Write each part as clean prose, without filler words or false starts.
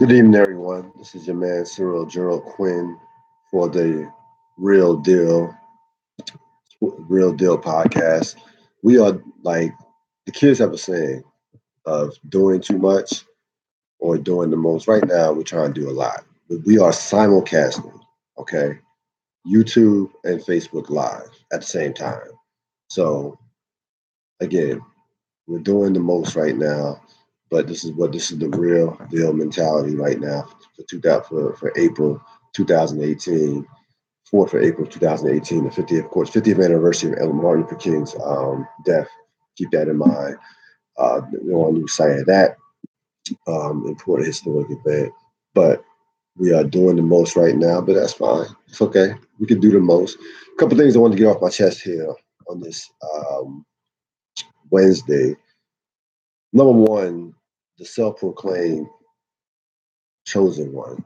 Good evening, everyone. This is your man Cyril Gerald Quinn for the Real Deal Real Deal Podcast. We are like the kids have a saying of doing too much or doing the most. Right now, we're trying to do a lot, but we are simulcasting. Okay, YouTube and Facebook Live at the same time. So again, we're doing the most right now, but this is the real deal mentality right now for 2000, for April 2018, 4th of April 2018, the 50th, of course, 50th anniversary of Martin Luther King's death. Keep that in mind. We don't lose sight of that important historic event. But we are doing the most right now, but that's fine. It's okay. We can do the most. A couple things I want to get off my chest here on this Wednesday. Number one, the self-proclaimed chosen one,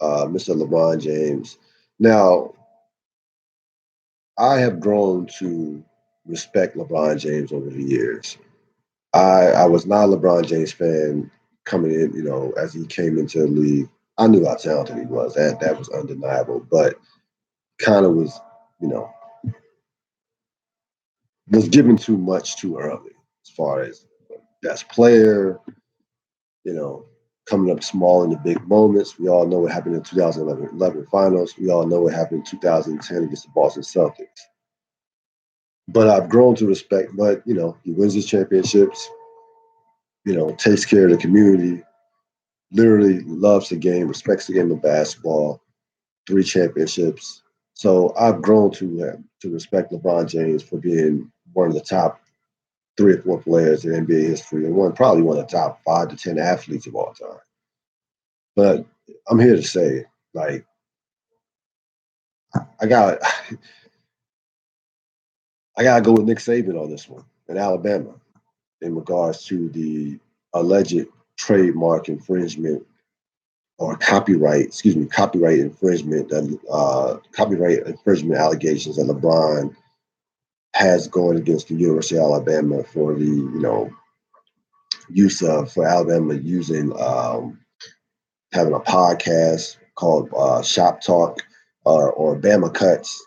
Mr. LeBron James. Now, I have grown to respect LeBron James over the years. I was not a LeBron James fan coming in, as he came into the league. I knew how talented he was. That was undeniable, but kind of was, you know, was given too much too early as far as best player, you know, coming up small in the big moments. We all know what happened in 2011 finals. We all know what happened in 2010 against the Boston Celtics. But I've grown to respect, but, he wins his championships, takes care of the community, literally loves the game, respects the game of basketball, three championships. So I've grown to respect LeBron James for being one of the top three or four players in NBA history and probably one of the top 5 to 10 athletes of all time. But I'm here to say, like, I got I gotta go with Nick Saban on this one in Alabama in regards to the alleged trademark infringement or copyright infringement allegations that LeBron has going against the University of Alabama for the use of for Alabama using having a podcast called Shop Talk or Bama Cuts.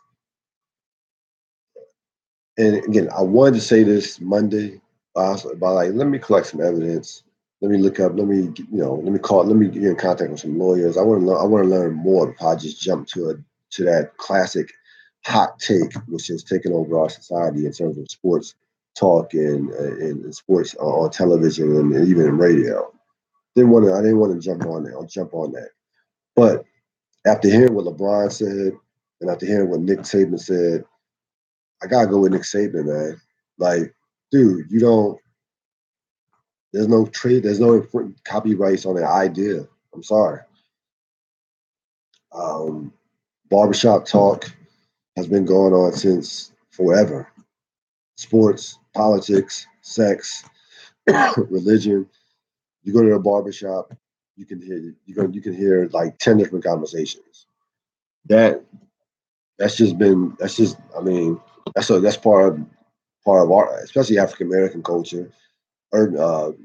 And again, I wanted to say this Monday, but like, let me collect some evidence. Let me look up. Let me get in contact with some lawyers. I want to learn more before I just jump to that classic hot take, which has taken over our society in terms of sports talk and sports on television and even in radio. I didn't want to jump on that. I'll jump on that. But after hearing what LeBron said and after hearing what Nick Saban said, I gotta go with Nick Saban, man. Like, dude, you don't. There's no trade. There's no copyrights on the idea. I'm sorry. Um, Barbershop talk has been going on since forever. Sports, politics, sex, religion. You go to a barbershop, you can hear like 10 different conversations. That that's just I mean that's part of our especially African American culture or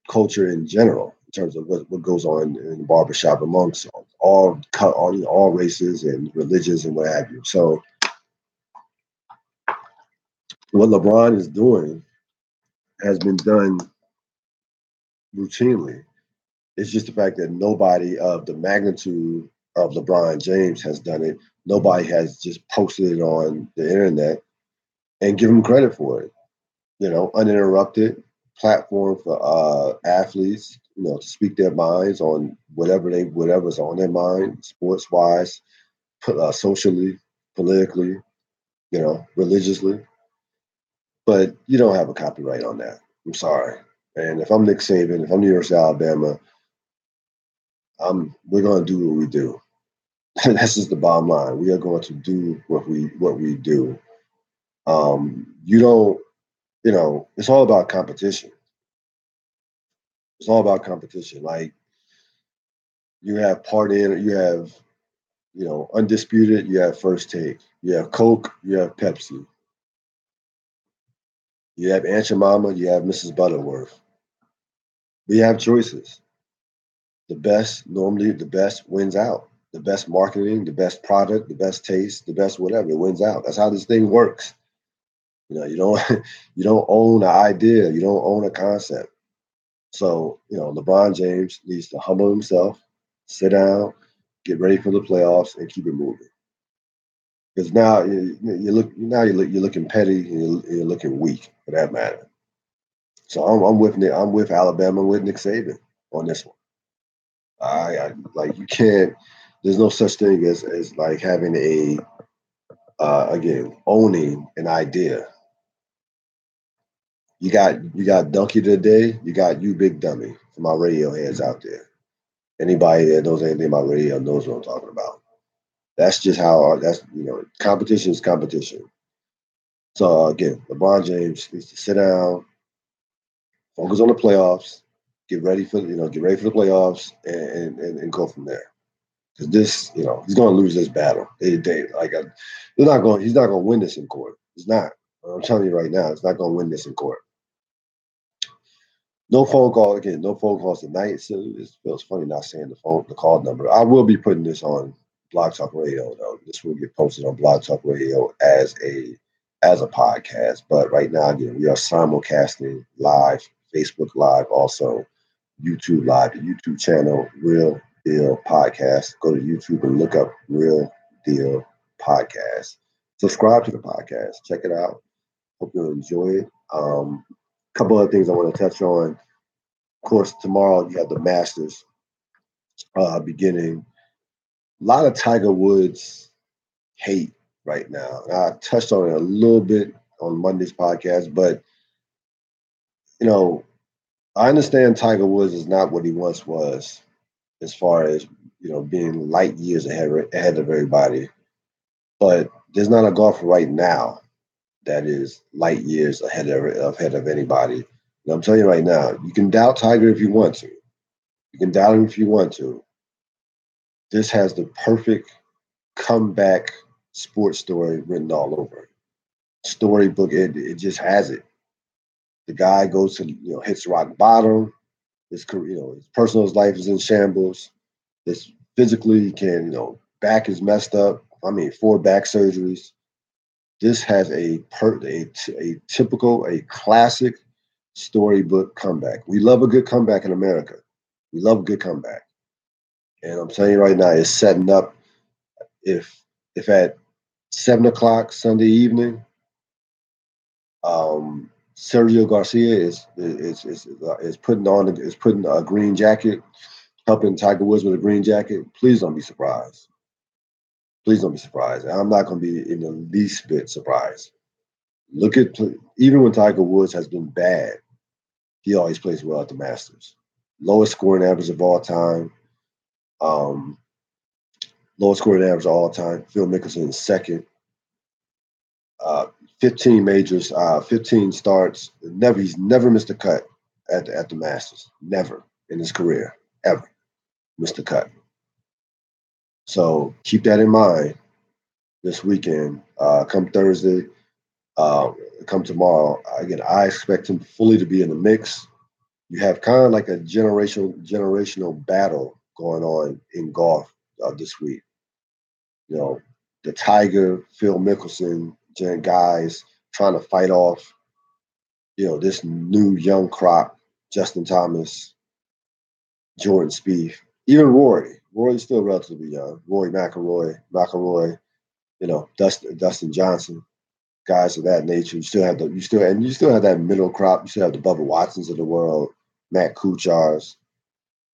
culture in general in terms of what goes on in the barbershop amongst all races and religions and what have you. So what LeBron is doing has been done routinely. It's just the fact that nobody of the magnitude of LeBron James has done it. Nobody has just posted it on the internet and give him credit for it. Uninterrupted platform for athletes, to speak their minds on whatever's on their mind, sports wise, socially, politically, religiously. But you don't have a copyright on that. I'm sorry. And if I'm Nick Saban, if I'm University of Alabama, we're going to do what we do. That's just the bottom line. We are going to do what we do. You don't, it's all about competition. It's all about competition. Like you have you have, undisputed, you have first take, you have Coke, you have Pepsi, you have Aunt Jemima, you have Mrs. Butterworth. We have choices. Normally the best wins out. The best marketing, the best product, the best taste, the best whatever, it wins out. That's how this thing works. You don't you don't own an idea, you don't own a concept. So, LeBron James needs to humble himself, sit down, get ready for the playoffs, and keep it moving. Because now you're looking petty and you're looking weak for that matter. So I'm with Nick. I'm with Alabama. I'm with Nick Saban on this one. I like you can't. There's no such thing as like having a again owning an idea. You got Donkey today. You got you big dummy for my radio heads out there. Anybody that knows anything about radio knows what I'm talking about. That's just how competition is competition. So again, LeBron James needs to sit down, focus on the playoffs, get ready for the playoffs, and go from there. Because he's going to lose this battle. He's not going to win this in court. He's not. I'm telling you right now, he's not going to win this in court. No phone call again. No phone calls tonight. So it feels funny not saying the call number. I will be putting this on Blog Talk Radio though. This will get posted on Blog Talk Radio as a podcast. But right now, again, we are simulcasting live, Facebook Live, also YouTube Live, the YouTube channel Ril Dil Podcast. Go to YouTube and look up Ril Dil Podcast. Subscribe to the podcast. Check it out. Hope you'll enjoy it. Couple other things I want to touch on. Of course, tomorrow you have the Masters beginning. A lot of Tiger Woods hate right now. And I touched on it a little bit on Monday's podcast, but I understand Tiger Woods is not what he once was, as far as being light years ahead of everybody. But there's not a golfer right now that is light years ahead of anybody. And I'm telling you right now, you can doubt Tiger if you want to. You can doubt him if you want to. This has the perfect comeback sports story written all over it. Storybook, it just has it. The guy goes to hits rock bottom. His career, his personal life is in shambles. His physically back is messed up. I mean, 4 back surgeries. This has a typical, a classic storybook comeback. We love a good comeback in America. We love a good comeback. And I'm telling you right now, it's setting up. If at 7 o'clock Sunday evening, Sergio Garcia is putting a green jacket, helping Tiger Woods with a green jacket. Please don't be surprised. Please don't be surprised. I'm not going to be in the least bit surprised. Look at even when Tiger Woods has been bad, he always plays well at the Masters. Lowest scoring average of all time. Lowest scoring average of all time. Phil Mickelson is second. 15 majors, 15 starts. He's never missed a cut at the Masters. Never in his career, ever missed a cut. So keep that in mind this weekend. Come Thursday, come tomorrow. Again, I expect him fully to be in the mix. You have kind of like a generational battle going on in golf this week. The Tiger, Phil Mickelson, guys trying to fight off, this new young crop, Justin Thomas, Jordan Spieth, even Rory. Rory's still relatively young. Rory McIlroy, Dustin Johnson, guys of that nature. You still have that middle crop. You still have the Bubba Watsons of the world, Matt Kuchar's,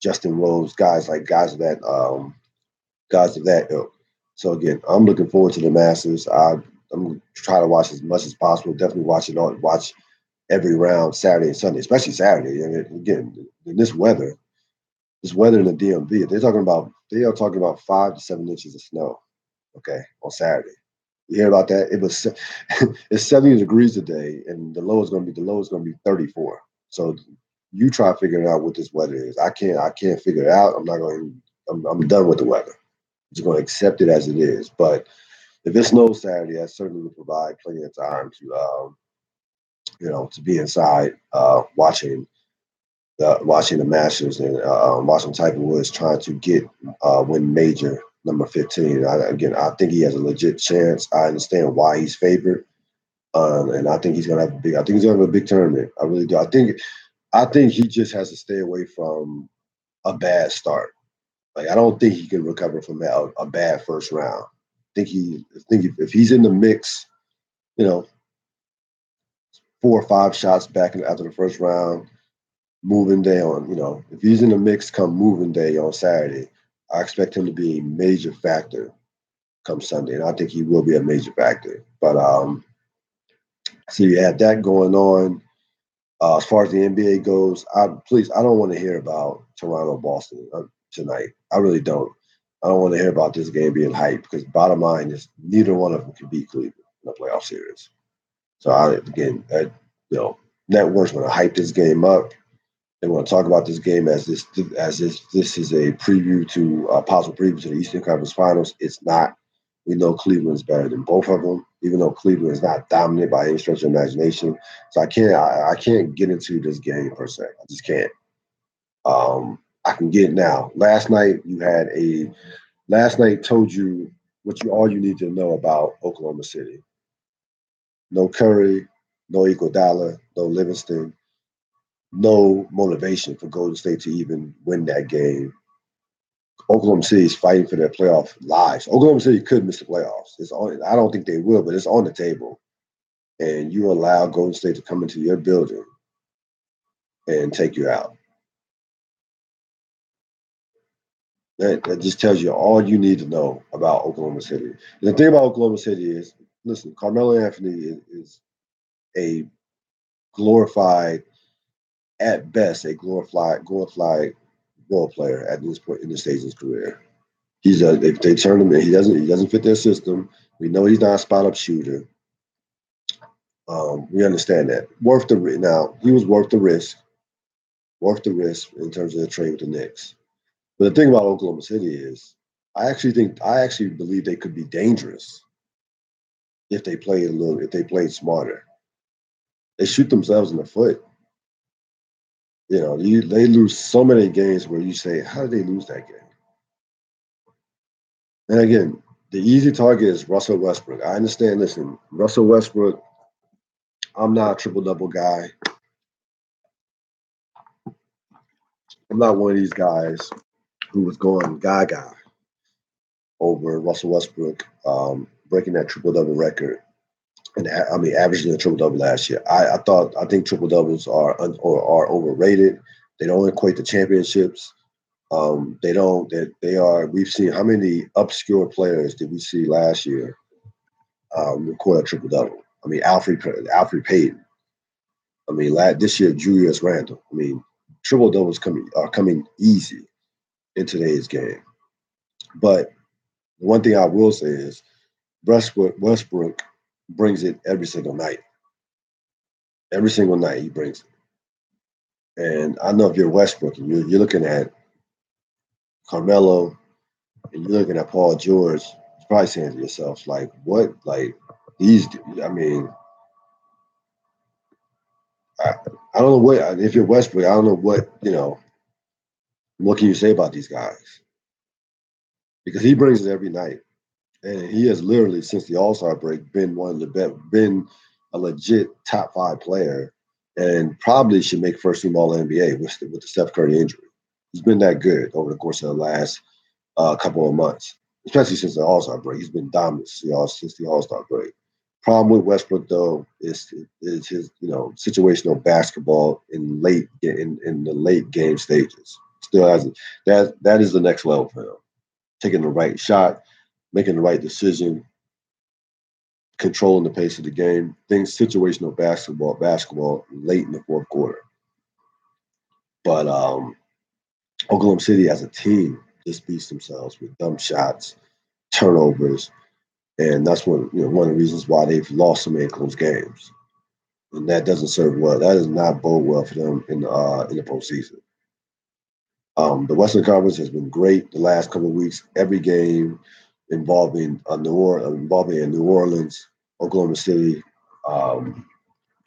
Justin Rose, guys of that ilk. So again, I'm looking forward to the Masters. I'm going to try to watch as much as possible. Definitely watch every round Saturday and Sunday, especially Saturday. And again, in this weather in the DMV, they are talking about 5 to 7 inches of snow. Okay, on Saturday. You hear about that? It's 70 degrees today, and the low is going to be 34. So you try figuring out what this weather is. I can't figure it out. I'm done with the weather. I'm just going to accept it as it is. But if it snows Saturday, that certainly would provide plenty of time to be inside watching watching the Masters and watching Tiger Woods trying to get win major number 15. I think he has a legit chance. I understand why he's favored, and I think he's gonna have a big. I think he's gonna have a big tournament. I really do. I think he just has to stay away from a bad start. Like I don't think he can recover from a bad first round. I think if he's in the mix, you know, 4 or 5 shots back after the first round, moving day on, if he's in the mix come moving day on Saturday, I expect him to be a major factor come Sunday, and I think he will be a major factor. But so you have that going on. As far as the NBA goes, I don't want to hear about Toronto Boston tonight. I really don't. I don't want to hear about this game being hyped because bottom line is neither one of them can beat Cleveland in the playoff series. So networks want to hype this game up. They want to talk about this game as this is a preview to a possible preview to the Eastern Conference Finals. It's not. We know Cleveland's better than both of them, even though Cleveland is not dominant by any stretch of imagination. So I can't get into this game per se. I just can't. I can get it now. Last night told you all you need to know about Oklahoma City. No Curry, no Iguodala, no Livingston, no motivation for Golden State to even win that game. Oklahoma City is fighting for their playoff lives. Oklahoma City could miss the playoffs. I don't think they will, but it's on the table. And you allow Golden State to come into your building and take you out. That just tells you all you need to know about Oklahoma City. And the thing about Oklahoma City is, listen, Carmelo Anthony is a glorified, at best, a glorified role player at this point in this stage of his career. They turn him in. He doesn't fit their system. We know he's not a spot up shooter. We understand that. He was worth the risk. Worth the risk in terms of the trade with the Knicks. But the thing about Oklahoma City is, I actually believe they could be dangerous if they played smarter. They shoot themselves in the foot. They lose so many games where you say, how did they lose that game? And again, the easy target is Russell Westbrook. I understand. Listen, Russell Westbrook, I'm not a triple double guy. I'm not one of these guys who was going gaga over Russell Westbrook breaking that triple double record, and averaging a triple double last year. I think triple doubles are overrated. They don't equate to championships. They don't. They are. We've seen how many obscure players did we see last year record a triple double? Alfred Payton. This year Julius Randle. Triple doubles are coming easy in today's game. But the one thing I will say is Westbrook brings it every single night. Every single night he brings it. And I know if you're Westbrook and you're looking at Carmelo and you're looking at Paul George, you're probably saying to yourself, like, what? Like, these, I don't know what, if you're Westbrook, I don't know what can you say about these guys? Because he brings it every night. And he has literally, since the All-Star break, been been a legit top 5 player, and probably should make first team All NBA with the Steph Curry injury. He's been that good over the course of the last couple of months, especially since the All-Star break. He's been dominant since the All-Star break. Problem with Westbrook though is his situational basketball in the late game stages. Still has that is the next level for him. Taking the right shot, making the right decision, controlling the pace of the game, things situational basketball late in the fourth quarter. But Oklahoma City as a team just beats themselves with dumb shots, turnovers, and that's one of the reasons why they've lost so many close games. And that doesn't serve well. That does not bode well for them in the postseason. The Western Conference has been great the last couple of weeks. Every game involving New Orleans, Oklahoma City,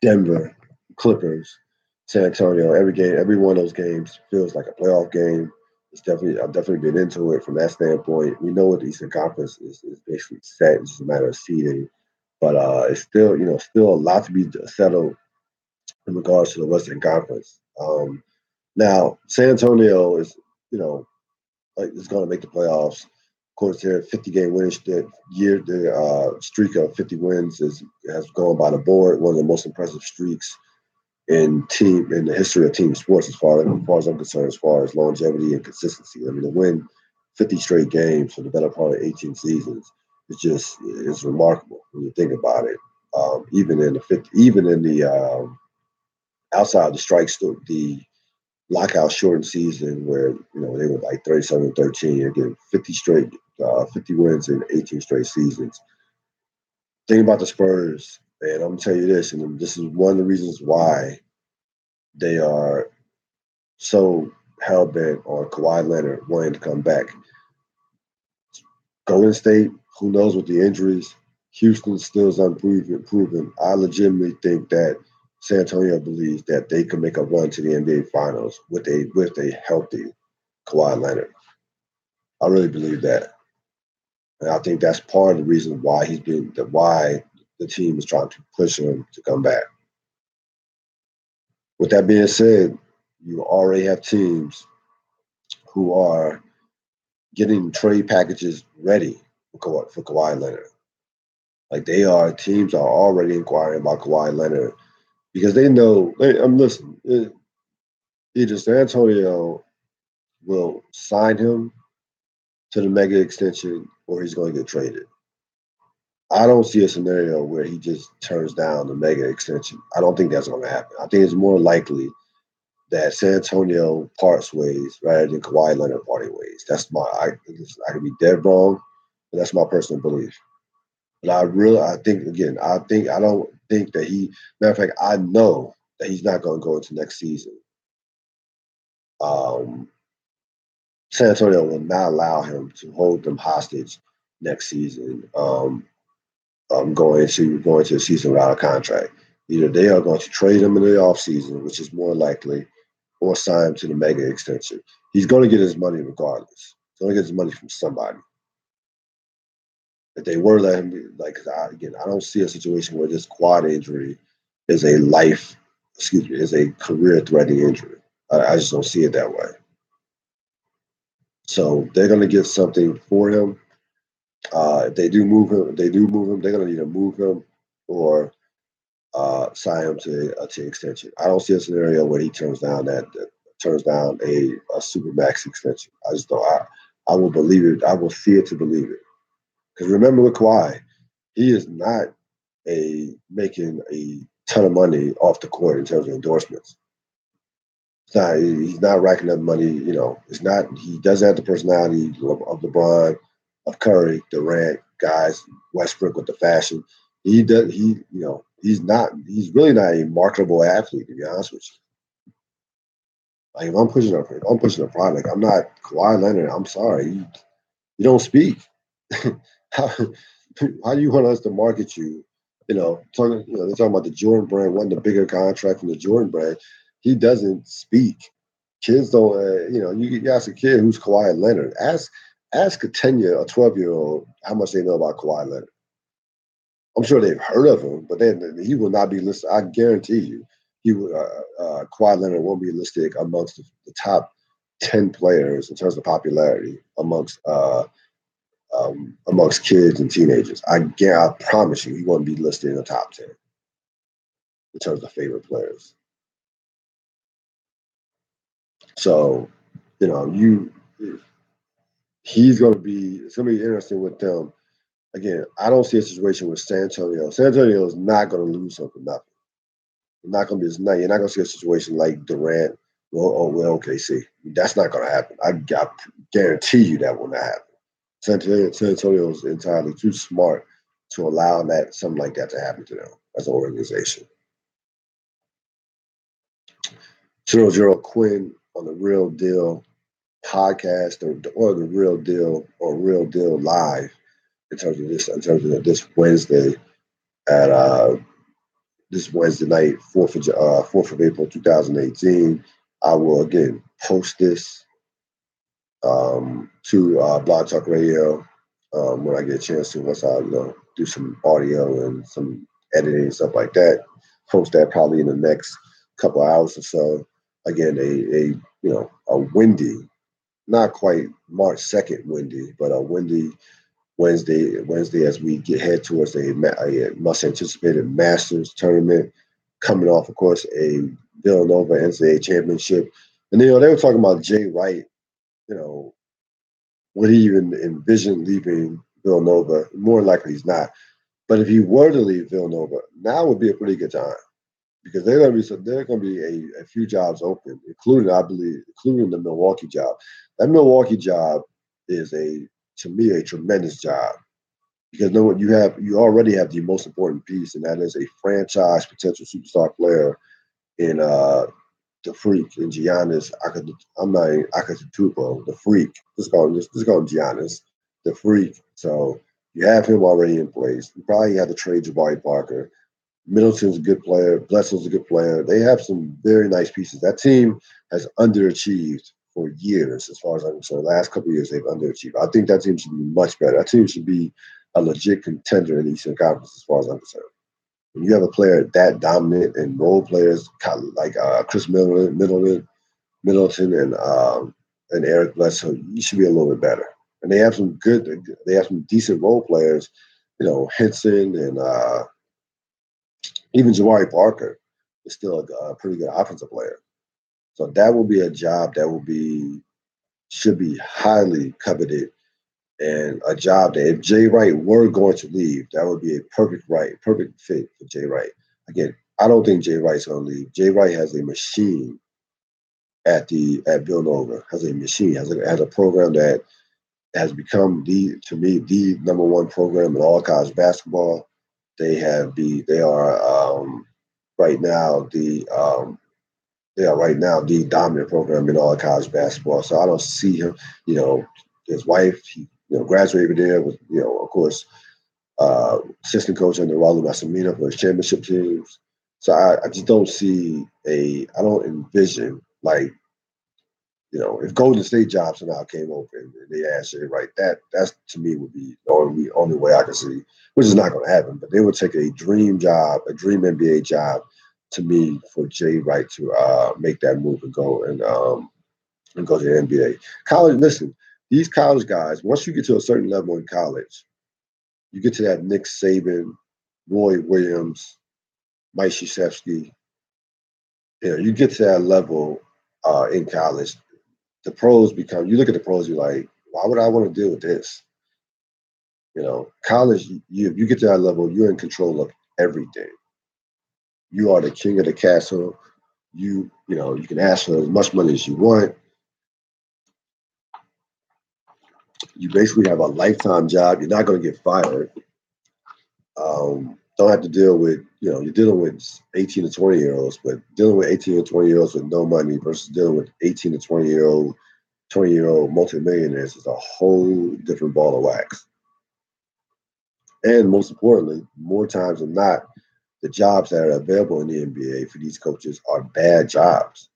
Denver, Clippers. San Antonio, every game, every one of those games feels like a playoff game. I've definitely been into it from that standpoint. We know what the Eastern Conference is basically set. It's just a matter of seeding, but it's still, still a lot to be settled in regards to the Western Conference. Now, San Antonio is, you know, is going to make the playoffs. Of course, their 50-game winning streak of 50 wins has gone by the board. One of the most impressive streaks in the history of team sports, as far as I'm concerned, as far as longevity and consistency. I mean, to win 50 straight games for the better part of 18 seasons it's remarkable when you think about it. Even in the outside the strikes, the lockout shortened season where they were like 37-13, again 50 wins in 18 straight seasons. Think about the Spurs, and I'm gonna tell you this, and this is one of the reasons why they are so hell bent on Kawhi Leonard wanting to come back. Golden State, who knows with the injuries? Houston still is unproven. I legitimately think that San Antonio believes that they can make a run to the NBA Finals with a healthy Kawhi Leonard. I really believe that, and I think that's part of the reason why why the team is trying to push him to come back. With that being said, you already have teams who are getting trade packages ready for Kawhi Leonard. Like teams are already inquiring about Kawhi Leonard because they know. I'm listening. Either San Antonio will sign him to the mega extension, or he's going to get traded. I don't see a scenario where he just turns down the mega extension. I don't think that's going to happen. I think it's more likely that San Antonio parts ways rather than Kawhi Leonard parting ways. I could be dead wrong, but that's my personal belief. But I don't think that matter of fact, I know that he's not going to go into next season. Um, San Antonio will not allow him to hold them hostage next season. Going to a season without a contract. Either they are going to trade him in the offseason, which is more likely, or sign him to the mega extension. He's going to get his money regardless. He's going to get his money from somebody. If they were to let him be, I don't see a situation where this quad injury is is a career-threatening injury. I just don't see it that way. So they're going to get something for him. If they do move him, they're going to either move him or sign him to extension. I don't see a scenario where he turns down a super max extension. I just don't. I will believe it. I will see it to believe it. Because remember with Kawhi, he is not making a ton of money off the court in terms of endorsements. He's not racking up money. It's not. He doesn't have the personality of LeBron, of Curry, Durant, guys, Westbrook with the fashion. He does. He's not. He's really not a marketable athlete, to be honest with you. Like if I'm pushing a product. I'm not Kawhi Leonard. I'm sorry. You don't speak. how, how do you want us to market you? They're talking about the Jordan brand, one of the bigger contract from the Jordan brand. He doesn't speak. Kids don't. You ask a kid who's Kawhi Leonard. Ask a 10-year or 12-year-old how much they know about Kawhi Leonard. I'm sure they've heard of him, but then he will not be listed. I guarantee you, Kawhi Leonard won't be listed amongst the top 10 players in terms of popularity amongst kids and teenagers. I promise you, he won't be listed in the top 10 in terms of favorite players. So, it's going to be interesting with them. Again, I don't see a situation with San Antonio. San Antonio is not going to lose something nothing. You're not going to see a situation like Durant with OKC. That's not going to happen. I guarantee you that will not happen. San Antonio is entirely too smart to allow something like that to happen to them as an organization. Gerald Quinn on the Ril Dil Podcast or the Ril Dil or Ril Dil Live in terms of this Wednesday at this Wednesday night, 4th of April, 2018. I will again post this to Blog Talk Radio when I get a chance to. Once I do some audio and some editing and stuff like that, post that probably in the next couple of hours or so. Again, a windy, not quite March 2nd windy, but a windy Wednesday as we get head towards a much anticipated Masters tournament, coming off, of course, a Villanova NCAA championship. And they were talking about Jay Wright. Would he even envision leaving Villanova? More likely he's not. But if he were to leave Villanova, now would be a pretty good time because there are going to be a few jobs open, including, I believe, including the Milwaukee job. That Milwaukee job is to me a tremendous job because you already have the most important piece, and that is a franchise potential superstar player in the Freak and Giannis. Akatatupo, the Freak. Just call him Giannis, the Freak. So you have him already in place. You probably have to trade Jabari Parker. Middleton's a good player. Blessing's a good player. They have some very nice pieces. That team has underachieved for years, as far as I'm concerned. The last couple of years, they've underachieved. I think that team should be much better. That team should be a legit contender in the Eastern Conference, as far as I'm concerned. When you have a player that dominant and role players like Chris Middleton, and Eric Bledsoe, you should be a little bit better. And they have some decent role players, Henson and even Jabari Parker is still a pretty good offensive player. So that will be a job that should be highly coveted, and a job that if Jay Wright were going to leave, that would be a perfect fit for Jay Wright. Again, I don't think Jay Wright's going to leave. Jay Wright has a machine at Villanova, has a program that has become the number one program in all college basketball. They are right now the dominant program in all college basketball. So I don't see him. His wife, he graduated there with of course assistant coach under Raul Massimino for his championship teams. So I just don't I don't envision if Golden State jobs somehow came open and they asked Jay Wright, that's to me would be the only way I can see, which is not going to happen. But they would take a dream NBA job, to me, for Jay Wright to make that move and go to the NBA. College, listen, these college guys, once you get to a certain level in college, you get to that Nick Saban, Roy Williams, Mike Krzyzewski. You get to that level in college. The pros you look at the pros, you're like, why would I want to deal with this? College, you get to that level, you're in control of everything. You are the king of the castle. You can ask for as much money as you want. You basically have a lifetime job. You're not going to get fired. Don't have to deal with, you're dealing with 18 to 20-year-olds, but dealing with 18 to 20-year-olds with no money versus dealing with 18 to 20-year-old multimillionaires is a whole different ball of wax. And most importantly, more times than not, the jobs that are available in the NBA for these coaches are bad jobs.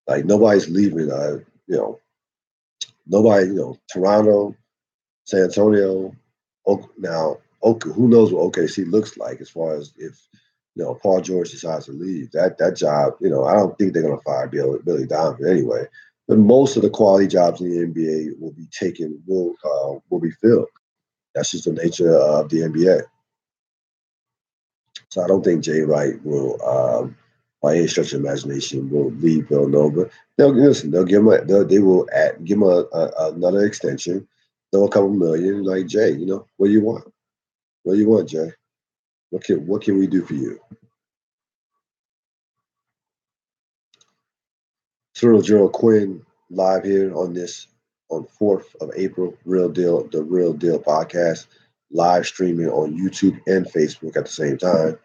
Like nobody's leaving, Toronto, San Antonio, who knows what OKC looks like as far as if Paul George decides to leave. That job, I don't think they're going to fire Billy Donovan anyway. But most of the quality jobs in the NBA will be filled. That's just the nature of the NBA. So I don't think Jay Wright will, by any stretch of imagination, will leave Villanova. They'll give him give him another extension, throw a couple million. Like, Jay, what do you want? What do you want, Jay? What can we do for you? Cyril Gerald Quinn live here on 4th of April, the Ril Dil Podcast, live streaming on YouTube and Facebook at the same time.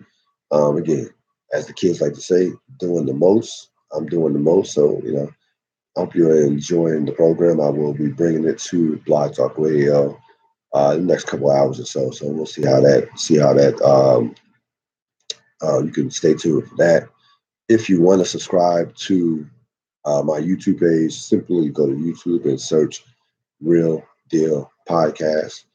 Again, as the kids like to say, doing the most. I'm doing the most. So, I hope you're enjoying the program. I will be bringing it to Blog Talk Radio in the next couple of hours or so. So we'll see how that You can stay tuned for that. If you want to subscribe to my YouTube page, simply go to YouTube and search Real Deal Podcast.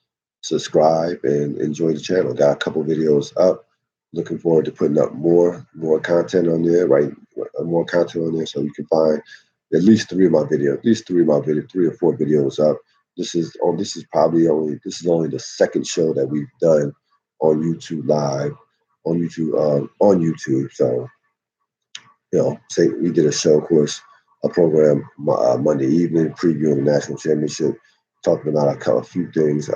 Subscribe and enjoy the channel. Got a couple videos up. Looking forward to putting up more content on there, right? More content on there, so you can find at least three or four videos up. This is only the second show that we've done on YouTube Live, on YouTube. So say we did a show, of course, a program Monday evening previewing the national championship, talking about a few things.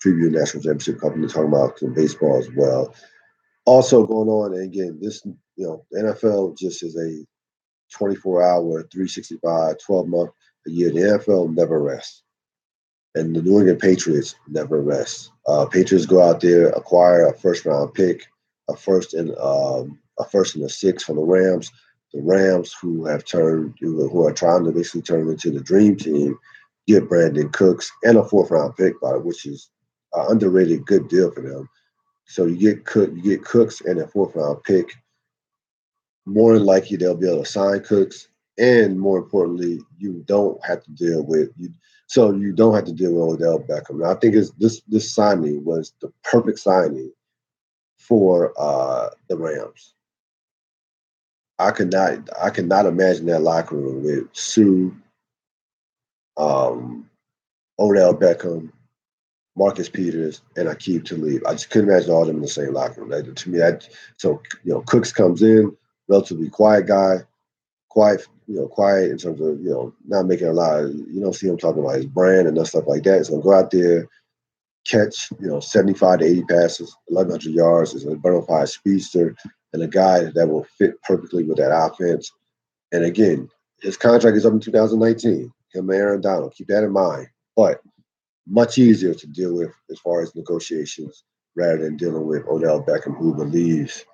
Previewing national championship, company talking about some baseball as well. Also going on, and again, the NFL just is a 24-hour, 365, 12-month a year. The NFL never rests, and the New England Patriots never rest. Patriots go out there, acquire a first-round pick, a first and a sixth from the Rams. The Rams, who are trying to basically turn into the dream team, get Brandon Cooks and a fourth-round pick, which is an underrated good deal for them. So you get Cooks and a fourth-round pick. More than likely, they'll be able to sign Cooks, and more importantly, you don't have to deal with Odell Beckham. Now, I think this signing was the perfect signing for the Rams. I could not imagine that locker room with Sue, Odell Beckham, Marcus Peters, and Aqib Talib. I just couldn't imagine all of them in the same locker room. To me, Cooks comes in, relatively quiet guy, quiet in terms of not making a lot. You don't see him talking about his brand and stuff like that. So go out there, catch 75 to 80 passes, 1,100 yards, is a bona fide speedster, and a guy that will fit perfectly with that offense. And again, his contract is up in 2019. Him and Aaron Donald, keep that in mind. But much easier to deal with as far as negotiations rather than dealing with Odell Beckham, who believes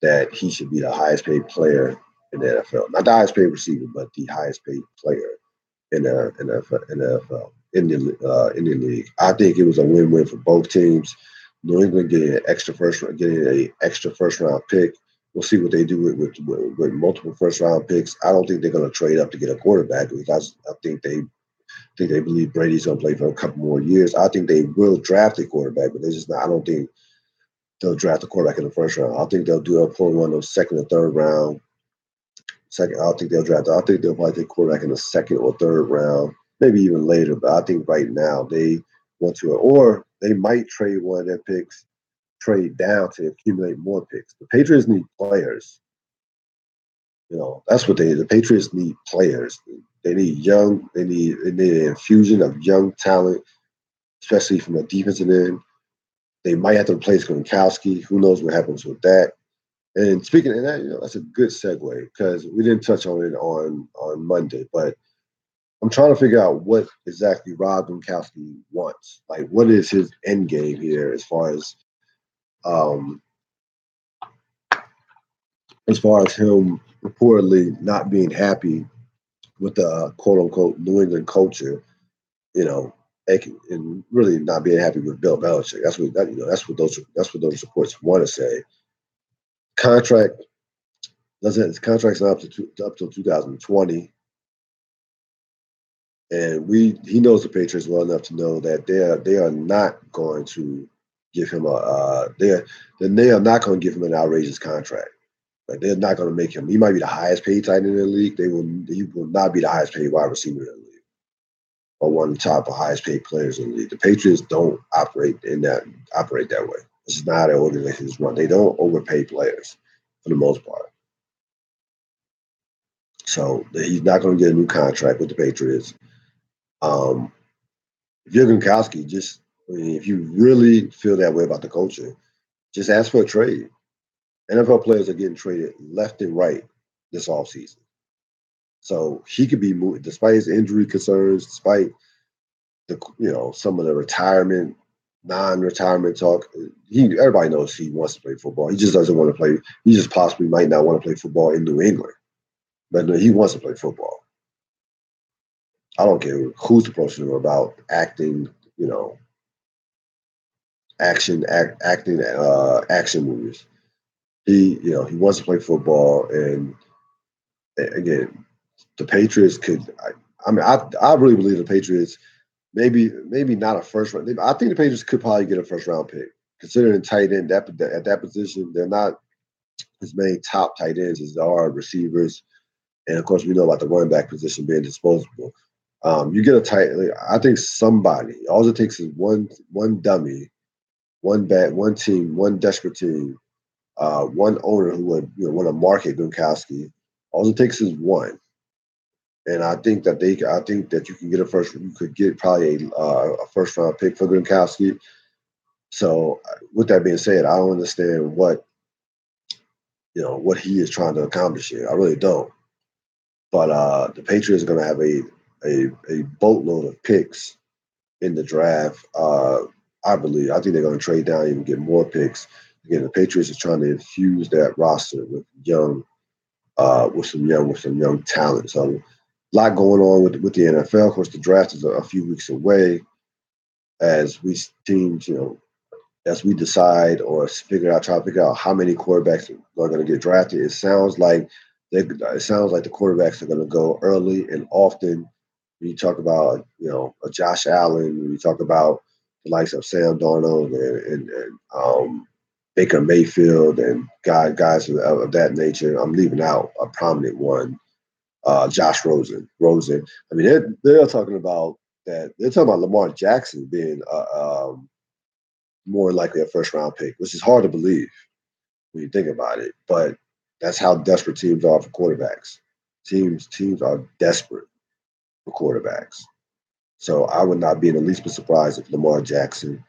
that he should be the highest paid player in the NFL. Not the highest paid receiver, but the highest paid player in the NFL, in the league. I think it was a win-win for both teams. New England getting an extra first round pick. We'll see what they do with multiple first round picks. I don't think they're going to trade up to get a quarterback because I think they believe Brady's going to play for a couple more years. I think they will draft a quarterback, but they're just not. I don't think they'll draft a quarterback in the first round. I think they'll pull one of those second or third round. I don't think they'll draft. I think they'll probably take quarterback in the second or third round, maybe even later. But I think right now they want to, or they might trade one of their picks, trade down to accumulate more picks. The Patriots need players. That's what they need. The Patriots need players. They need young. They need an infusion of young talent, especially from a defensive end. They might have to replace Gronkowski. Who knows what happens with that? And speaking of that, that's a good segue because we didn't touch on it on Monday, but I'm trying to figure out what exactly Rob Gronkowski wants. Like, what is his end game here um, as far as him reportedly not being happy with the quote unquote New England culture, and really not being happy with Bill Belichick. That's what those reports want to say. His contract's not up till 2020, and he knows the Patriots well enough to know that they are not going to give him they are not going to give him an outrageous contract. Like, they're not going to make him. He might be the highest paid tight end in the league. He will not be the highest paid wide receiver in the league, or one of the top or highest paid players in the league. The Patriots don't operate that way. This is not how their organizations run. They don't overpay players for the most part. So he's not going to get a new contract with the Patriots. If you're Gronkowski, if you really feel that way about the culture, just ask for a trade. NFL players are getting traded left and right this offseason. So he could be moved, despite his injury concerns, despite some of the non-retirement talk. Everybody knows he wants to play football. He just doesn't want to play. He just possibly might not want to play football in New England, but no, he wants to play football. I don't care who's approaching him about acting, action movies. He wants to play football, and again, the Patriots could. I really believe the Patriots maybe not a first round. I think the Patriots could probably get a first round pick, considering tight end at that position. They're not as many top tight ends as there are receivers, and of course we know about the running back position being disposable. You get a tight. I think somebody. All it takes is one dummy, one team, one desperate team, one owner who would want to market Gronkowski. All it takes is one, and I think that you can get you could get probably a first round pick for Gronkowski. So with that being said, I don't understand what he is trying to accomplish here. I really don't. But the Patriots are going to have a boatload of picks in the draft. I believe. I think they're going to trade down and even get more picks. Again, the Patriots are trying to infuse that roster with some young talent. So a lot going on with the NFL. Of course, the draft is a few weeks away. As we teams, as we decide or try to figure out how many quarterbacks are going to get drafted, it sounds like the quarterbacks are going to go early and often. When you talk about a Josh Allen, when you talk about the likes of Sam Darnold and Baker Mayfield and guys of that nature, I'm leaving out a prominent one, Josh Rosen. I mean, they're talking about that. They're talking about Lamar Jackson being more likely a first round pick, which is hard to believe when you think about it. But that's how desperate teams are for quarterbacks. Teams are desperate for quarterbacks. So I would not be in the least bit surprised if Lamar Jackson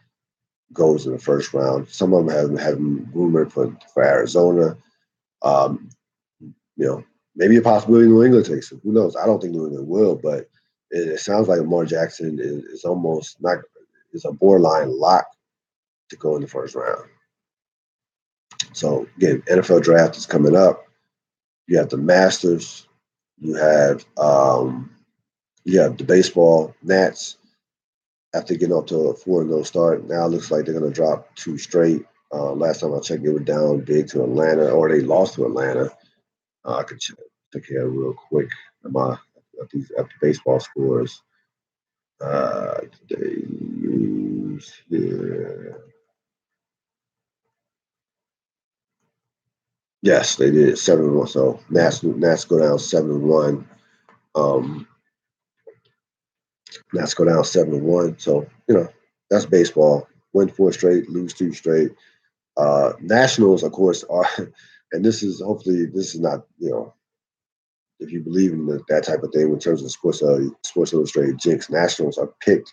goes in the first round. Some of them have rumored for Arizona. Um, Maybe a possibility New England takes him. Who knows? I don't think New England will, but it sounds like Lamar Jackson is almost not is a borderline lock to go in the first round. So again, NFL draft is coming up. You have the Masters. You have the baseball Nats. After getting off to a 4-0 start, now it looks like they're going to drop two straight. Last time I checked, they were down big to Atlanta, or they lost to Atlanta. I could check here real quick at the baseball scores. Today's here. Yes, they did 7-1. So Nats go down 7-1. Um, Nats go down 7-1. So that's baseball. Win four straight, lose two straight. Nationals, of course, are, and this is not if you believe in that type of thing in terms of Sports Illustrated jinx. Nationals are picked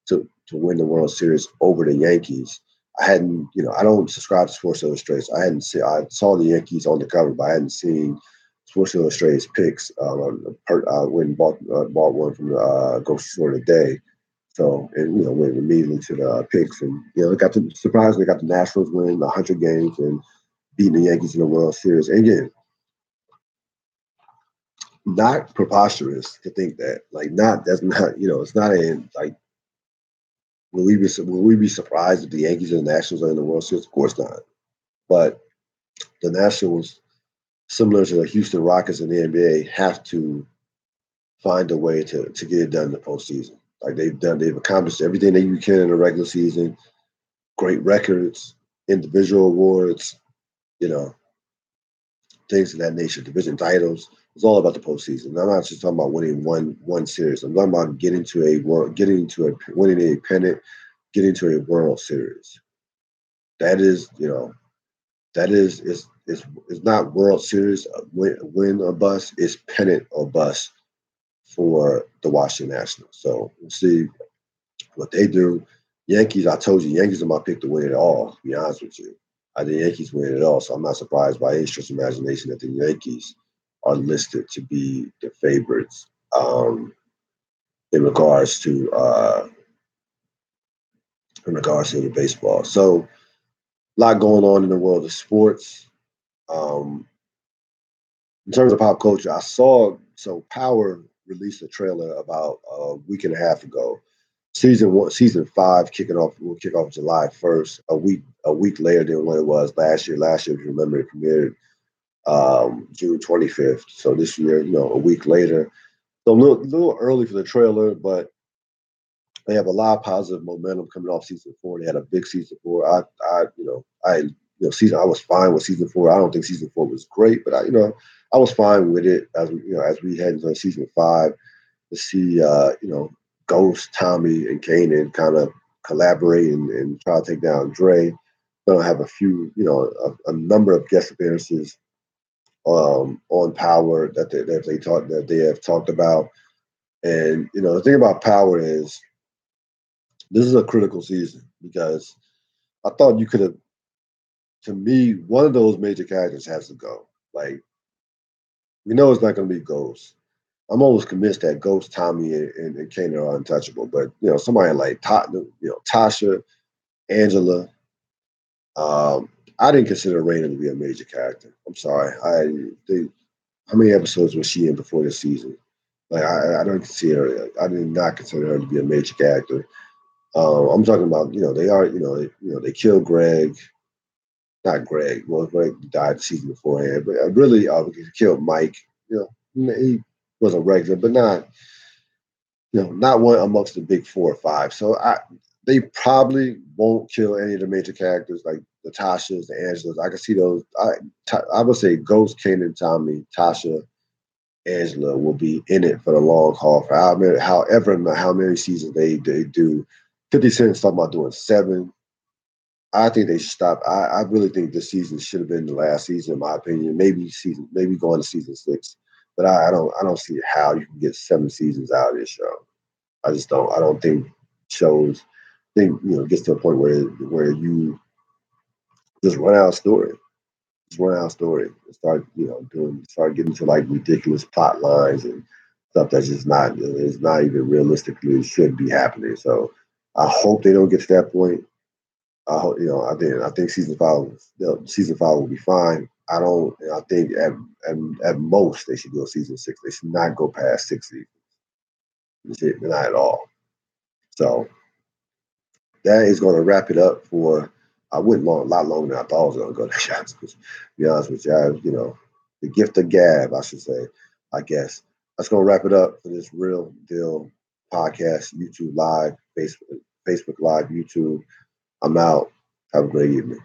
to win the World Series over the Yankees. I don't subscribe to Sports Illustrated. I saw the Yankees on the cover, but I hadn't seen Sports Illustrated's picks. I went and bought one from the grocery store today. So, and went immediately to the picks, and surprisingly got the Nationals winning 100 games and beating the Yankees in the World Series. And again, not preposterous to think that. Like, not that's not it's not a like. Will we be surprised if the Yankees and the Nationals are in the World Series? Of course not. But the Nationals, similar to the Houston Rockets in the NBA, have to find a way to get it done in the postseason. Like they've accomplished everything that you can in the regular season. Great records, individual awards, you know, things of that nature, division titles. It's all about the postseason. I'm not just talking about winning one series. I'm talking about winning a pennant, getting to a World Series. That is not World Series win or bust. It's pennant or bust for the Washington Nationals. So we'll see what they do. Yankees, I told you, Yankees are my pick to win it all, to be honest with you. I think Yankees win it all, so I'm not surprised by any stretch of imagination that the Yankees are listed to be the favorites in regards to the baseball. So a lot going on in the world of sports. Um, in terms of pop culture, I saw Power released a trailer about a week and a half ago Season 5 kicking off will kick off July 1st, a week later than what it was last year. Last year, if you remember, it premiered June 25th. So this year, a week later. So a little early for the trailer, but they have a lot of positive momentum coming off season 4. They had a big season 4. I was fine with season 4. I don't think season 4 was great, but I was fine with it as we head into season 5 to see, Ghost, Tommy, and Kanan kind of collaborate and try to take down Dre. Gonna have a few, a number of guest appearances on Power that they have talked about. And the thing about Power is this is a critical season because I thought you could have. To me, one of those major characters has to go. Like we know it's not going to be Ghost. I'm almost convinced that Ghost, Tommy, and Kanan are untouchable. But somebody like Tasha, Angela. I didn't consider Raina to be a major character. I'm sorry. How many episodes was she in before this season? Like I don't consider. I did not consider her to be a major character. I'm talking about they are they killed Greg. Not Greg. Well, Greg died the season beforehand, but really he killed Mike. He was a regular, but not one amongst the big 4 or 5. So they probably won't kill any of the major characters like the Tashas, the Angelas. I can see those. I would say Ghost, Kanan, Tommy, Tasha, Angela will be in it for the long haul for how many seasons they do. 50 Cent's talking about doing 7. I think they should stop. I really think this season should have been the last season, in my opinion. Maybe going to season 6. But I don't see how you can get 7 seasons out of this show. I just don't. I don't think shows think gets to a point where you just run out of story. Just run out of story and start getting to like ridiculous plot lines and stuff that's just not is not even realistically should be happening. So I hope they don't get to that point. I hope I think season 5 will be fine. I don't. I think at most they should go season 6. They should not go past 6 seasons. Not at all. So that is going to wrap it up for. I went a lot longer than I thought I was going to go. To be honest with you, the gift of gab, I should say. I guess that's going to wrap it up for this Real Deal podcast, YouTube Live, Facebook Live, YouTube. I'm out. Have a great evening.